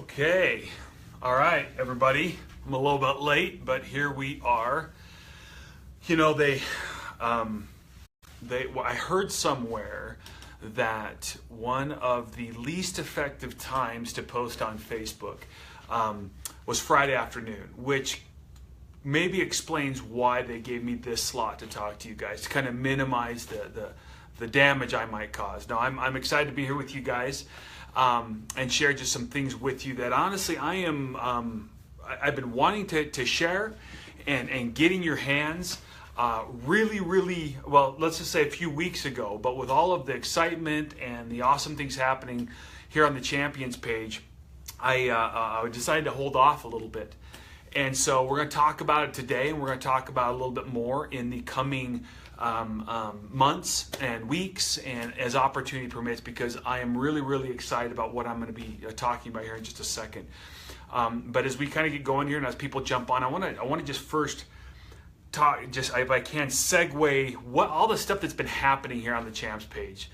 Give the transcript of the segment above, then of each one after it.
Okay, all right, everybody. I'm a little bit late, but here we are. You know, I heard somewhere that one of the least effective times to post on Facebook was Friday afternoon, which maybe explains why they gave me this slot to talk to you guys, to kind of minimize the damage I might cause. Now, I'm excited to be here with you guys and share just some things with you that honestly I've been wanting to share and get in your hands really, well, let's just say a few weeks ago. But with all of the excitement and the awesome things happening here on the Champions page, I decided to hold off a little bit. And so we're going to talk about it today, and we're going to talk about it a little bit more in the coming months and weeks and as opportunity permits, because I am really excited about what I'm going to be talking about here in just a second. But as we kind of get going here and as people jump on, I want to just first talk, just if I can, segue what all the stuff that's been happening here on the Champs page.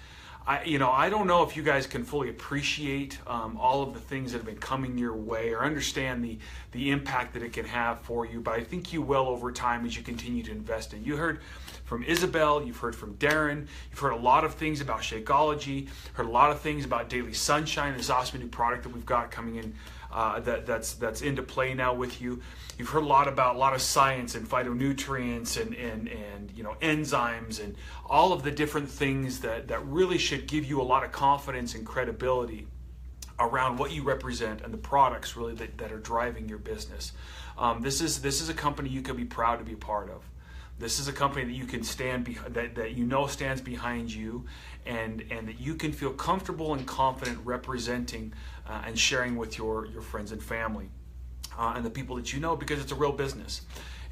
I don't know if you guys can fully appreciate all of the things that have been coming your way or understand the impact that it can have for you, but I think you will over time as you continue to invest in. You heard from Isabel, you've heard from Darren, you've heard a lot of things about Shakeology, heard a lot of things about Daily Sunshine, this awesome new product that we've got coming in that's into play now with you. You've heard a lot of science and phytonutrients and enzymes and all of the different things that really should give you a lot of confidence and credibility around what you represent and the products really that are driving your business. This is a company you can be proud to be a part of. This is a company that you can stand behind, that you know stands behind you, and that you can feel comfortable and confident representing and sharing with your friends and family and the people that you know, because it's a real business.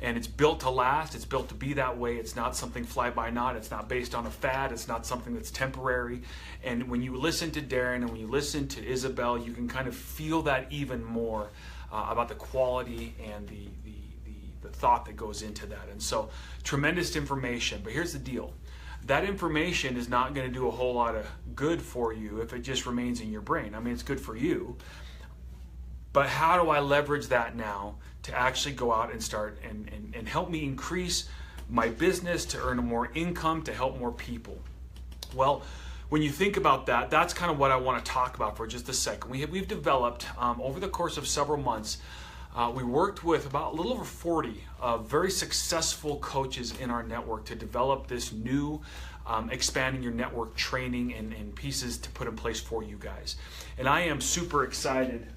And it's built to last, it's built to be that way. It's not something fly-by-night, it's not based on a fad, it's not something that's temporary. And when you listen to Darren and when you listen to Isabel, you can kind of feel that even more about the quality and the thought that goes into that. And so, tremendous information. But here's the deal. That information is not going to do a whole lot of good for you if it just remains in your brain. I mean, it's good for you. But how do I leverage that now to actually go out and start and help me increase my business, to earn more income, to help more people? Well, when you think about that, that's kind of what I want to talk about for just a second. We've developed over the course of several months, we worked with about a little over 40 very successful coaches in our network to develop this new expanding your network training and pieces to put in place for you guys. And I am super excited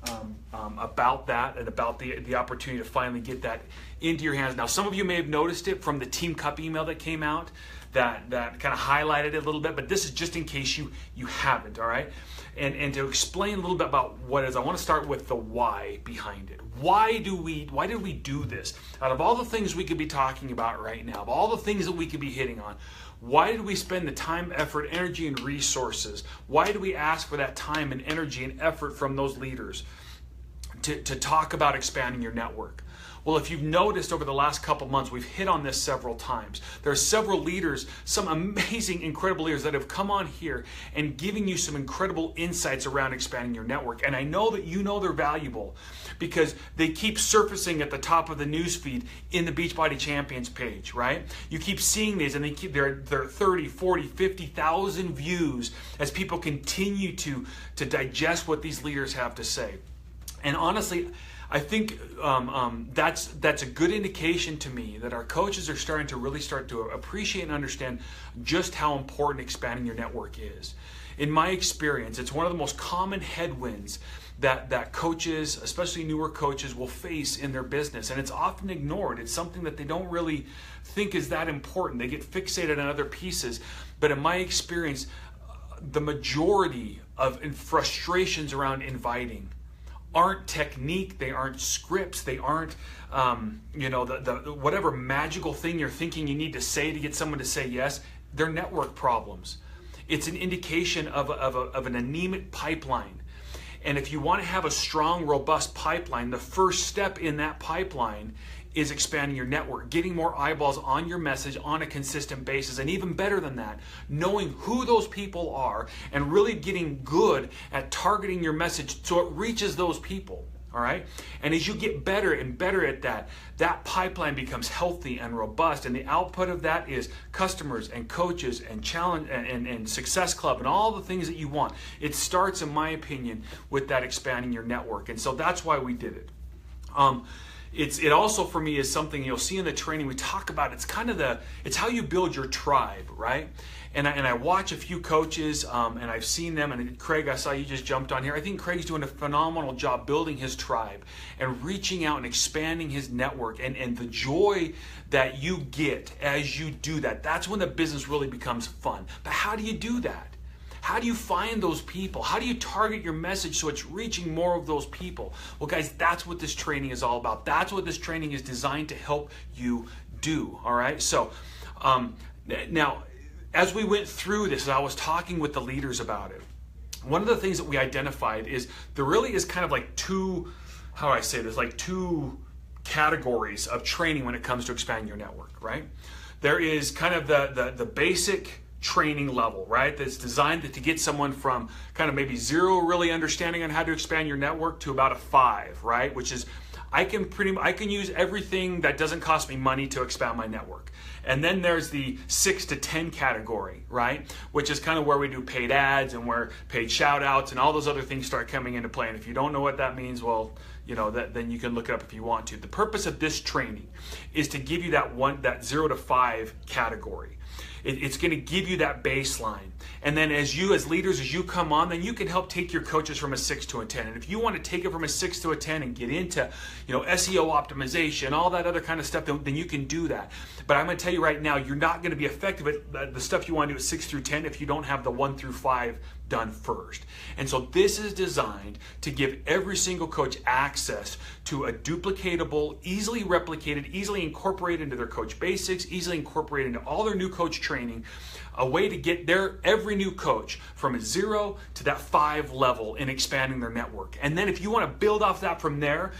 about that and about the opportunity to finally get that into your hands. Now, some of you may have noticed it from the Team Cup email that came out that kind of highlighted it a little bit, but this is just in case you haven't, all right? And to explain a little bit about what it is, I want to start with the why behind it. Why did we do this? Out of all the things we could be talking about right now, of all the things that we could be hitting on, why did we spend the time, effort, energy, and resources? Why did we ask for that time and energy and effort from those leaders to talk about expanding your network? Well, if you've noticed over the last couple months, we've hit on this several times. There are several leaders, some amazing, incredible leaders that have come on here and giving you some incredible insights around expanding your network. And I know that you know they're valuable because they keep surfacing at the top of the newsfeed in the Beachbody Champions page, right? You keep seeing these and they're 30, 40, 50,000 views as people continue to digest what these leaders have to say. And honestly, I think that's a good indication to me that our coaches are starting to appreciate and understand just how important expanding your network is. In my experience, it's one of the most common headwinds that coaches, especially newer coaches, will face in their business, and it's often ignored. It's something that they don't really think is that important. They get fixated on other pieces, but in my experience, the majority of frustrations around inviting aren't technique, they aren't scripts, they aren't the whatever magical thing you're thinking you need to say to get someone to say yes. They're network problems. It's an indication of an anemic pipeline. And if you want to have a strong, robust pipeline, the first step in that pipeline is expanding your network, getting more eyeballs on your message on a consistent basis, and even better than that, knowing who those people are and really getting good at targeting your message so it reaches those people. All right? And as you get better and better at that, that pipeline becomes healthy and robust, and the output of that is customers and coaches and challenge and Success Club and all the things that you want. It starts, in my opinion, with that expanding your network, and so that's why we did it. It also, for me, is something you'll see in the training we talk about. It's kind of it's how you build your tribe, right? And I watch a few coaches, and I've seen them, and Craig, I saw you just jumped on here. I think Craig's doing a phenomenal job building his tribe and reaching out and expanding his network, and the joy that you get as you do that. That's when the business really becomes fun. But how do you do that? How do you find those people? How do you target your message so it's reaching more of those people? Well, guys, that's what this training is all about. That's what this training is designed to help you do, all right? So now, as we went through this, I was talking with the leaders about it. One of the things that we identified is there really is kind of like two categories of training when it comes to expanding your network, right? There is kind of the basic training level, right? That's designed to get someone from kind of maybe zero really understanding on how to expand your network to about a 5, right? Which is I can use everything that doesn't cost me money to expand my network. And then there's the 6 to 10 category, right? Which is kind of where we do paid ads and where paid shout outs and all those other things start coming into play. And if you don't know what that means, well, then you can look it up if you want to. The purpose of this training is to give you that 0 to 5 category. It's going to give you that baseline. And then as leaders, as you come on, then you can help take your coaches from a 6 to a 10. And if you want to take it from a 6 to a 10 and get into, SEO optimization, all that other kind of stuff, then you can do that. But I'm going to tell you right now, you're not going to be effective at the stuff you want to do at 6 through 10 if you don't have the 1 through 5 done first. And so this is designed to give every single coach access to a duplicatable, easily replicated, easily incorporated into their coach basics, easily incorporated into all their new coach training, a way to get every new coach from a 0 to that 5 level in expanding their network. And then if you want to build off that from there,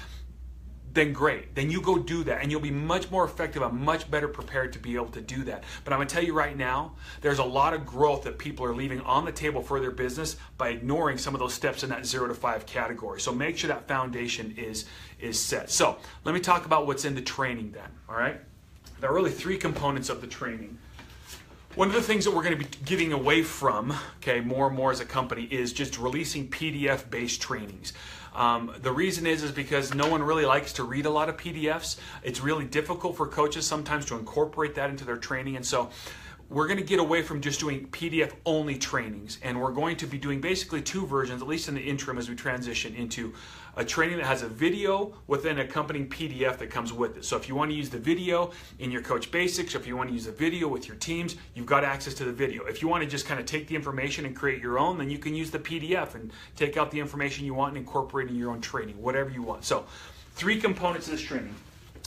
then great. Then you go do that, and you'll be much more effective and much better prepared to be able to do that. But I'm going to tell you right now, there's a lot of growth that people are leaving on the table for their business by ignoring some of those steps in that 0 to 5 category. So make sure that foundation is set. So let me talk about what's in the training then, all right? There are really 3 components of the training. One of the things that we're going to be getting away from, more and more as a company, is just releasing PDF-based trainings. The reason is because no one really likes to read a lot of PDFs. It's really difficult for coaches sometimes to incorporate that into their training, and so we're going to get away from just doing PDF-only trainings, and we're going to be doing basically 2 versions, at least in the interim as we transition into a training that has a video with an accompanying PDF that comes with it. So if you want to use the video in your Coach Basics, or if you want to use a video with your teams, you've got access to the video. If you want to just kind of take the information and create your own, then you can use the PDF and take out the information you want and incorporate it in your own training, whatever you want. So 3 components of this training.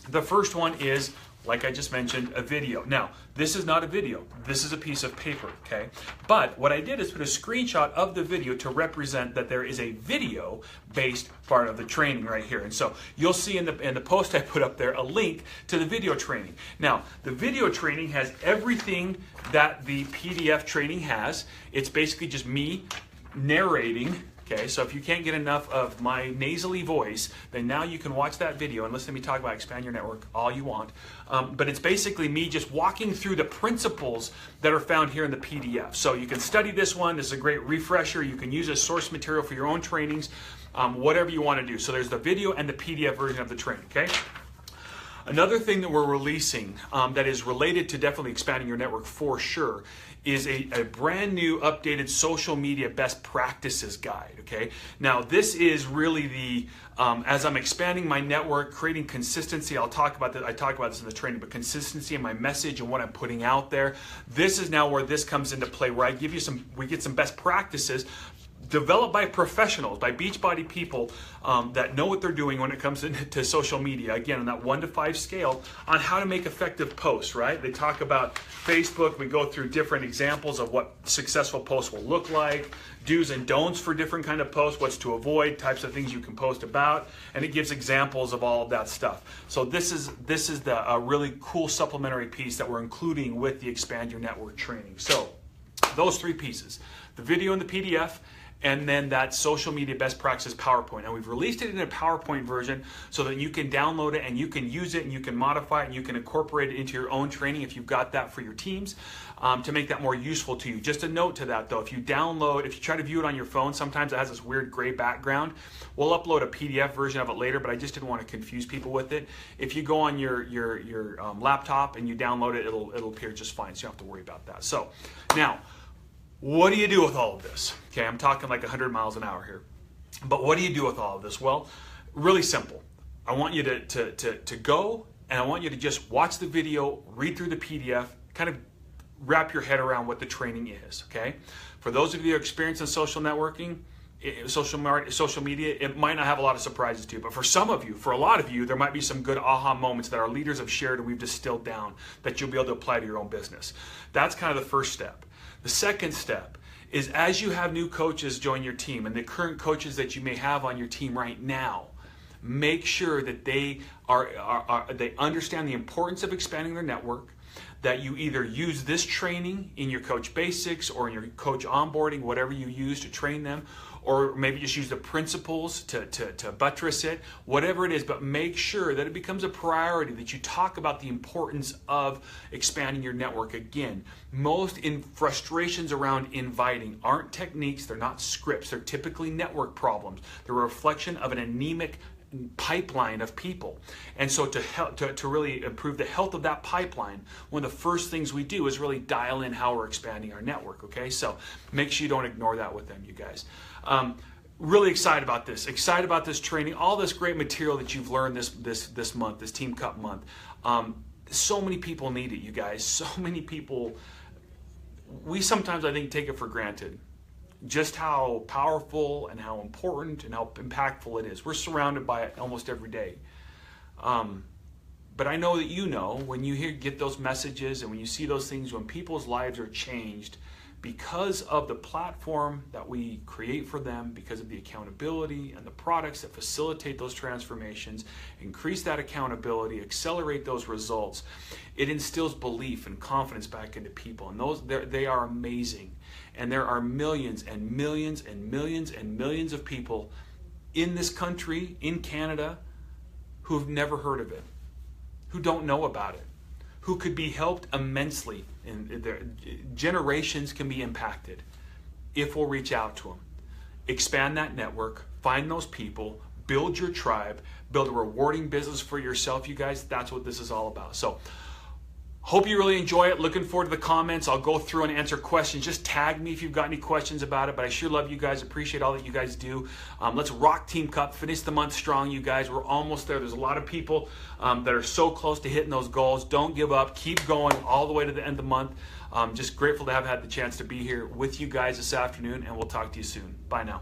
The first one is, like I just mentioned, a video. Now, this is not a video. This is a piece of paper, okay? But what I did is put a screenshot of the video to represent that there is a video-based part of the training right here. And so you'll see in the post I put up there a link to the video training. Now, the video training has everything that the PDF training has. It's basically just me narrating. Okay, so if you can't get enough of my nasally voice, then now you can watch that video and listen to me talk about expand your network all you want. But it's basically me just walking through the principles that are found here in the PDF. So you can study this one. This is a great refresher. You can use as source material for your own trainings, whatever you want to do. So there's the video and the PDF version of the training, okay? Another thing that we're releasing that is related to definitely expanding your network for sure is a brand new updated social media best practices guide, okay? Now this is really the, as I'm expanding my network, creating consistency, I talk about this in the training, but consistency in my message and what I'm putting out there. This is now where this comes into play, where we get some best practices developed by professionals, by Beachbody people that know what they're doing when it comes to social media. Again, on that 1 to 5 scale, on how to make effective posts, right? They talk about Facebook. We go through different examples of what successful posts will look like, do's and don'ts for different kind of posts, what's to avoid, types of things you can post about, and it gives examples of all of that stuff. So this is a really cool supplementary piece that we're including with the Expand Your Network training. So those 3 pieces, the video and the PDF, and then that social media best practices PowerPoint. And we've released it in a PowerPoint version so that you can download it and you can use it and you can modify it and you can incorporate it into your own training if you've got that for your teams to make that more useful to you. Just a note to that though, if you try to view it on your phone, sometimes it has this weird gray background. We'll upload a PDF version of it later, but I just didn't want to confuse people with it. If you go on your laptop and you download it, it'll appear just fine, so you don't have to worry about that. So now, what do you do with all of this? Okay, I'm talking like 100 miles an hour here. But what do you do with all of this? Well, really simple. I want you to go and I want you to just watch the video, read through the PDF, kind of wrap your head around what the training is, okay? For those of you who are experienced in social networking, social media, it might not have a lot of surprises to you, but for some of you, for a lot of you, there might be some good aha moments that our leaders have shared and we've distilled down that you'll be able to apply to your own business. That's kind of the first step. The second step is as you have new coaches join your team and the current coaches that you may have on your team right now, make sure that they understand the importance of expanding their network, that you either use this training in your coach basics or in your coach onboarding, whatever you use to train them, or maybe just use the principles to buttress it, whatever it is, but make sure that it becomes a priority, that you talk about the importance of expanding your network. Again, most frustrations around inviting aren't techniques, they're not scripts, they're typically network problems. They're a reflection of an anemic pipeline of people. And so to really improve the health of that pipeline, one of the first things we do is really dial in how we're expanding our network, okay? So make sure you don't ignore that with them, you guys. Really excited about this training, all this great material that you've learned this month, this Team Cup month. So many people need it, you guys. So many people, we sometimes, I think, take it for granted just how powerful and how important and how impactful it is. We're surrounded by it almost every day. But I know that you know, when you get those messages and when you see those things, when people's lives are changed because of the platform that we create for them, because of the accountability and the products that facilitate those transformations, increase that accountability, accelerate those results, it instills belief and confidence back into people. And they are amazing. And there are millions and millions and millions and millions of people in this country, in Canada, who have never heard of it, who don't know about it, who could be helped immensely. And their generations can be impacted if we'll reach out to them. Expand that network, find those people, build your tribe, build a rewarding business for yourself, you guys. That's what this is all about. So hope you really enjoy it. Looking forward to the comments. I'll go through and answer questions. Just tag me if you've got any questions about it. But I sure love you guys. Appreciate all that you guys do. Let's rock Team Cup. Finish the month strong, you guys. We're almost there. There's a lot of people that are so close to hitting those goals. Don't give up. Keep going all the way to the end of the month. Just grateful to have had the chance to be here with you guys this afternoon, and we'll talk to you soon. Bye now.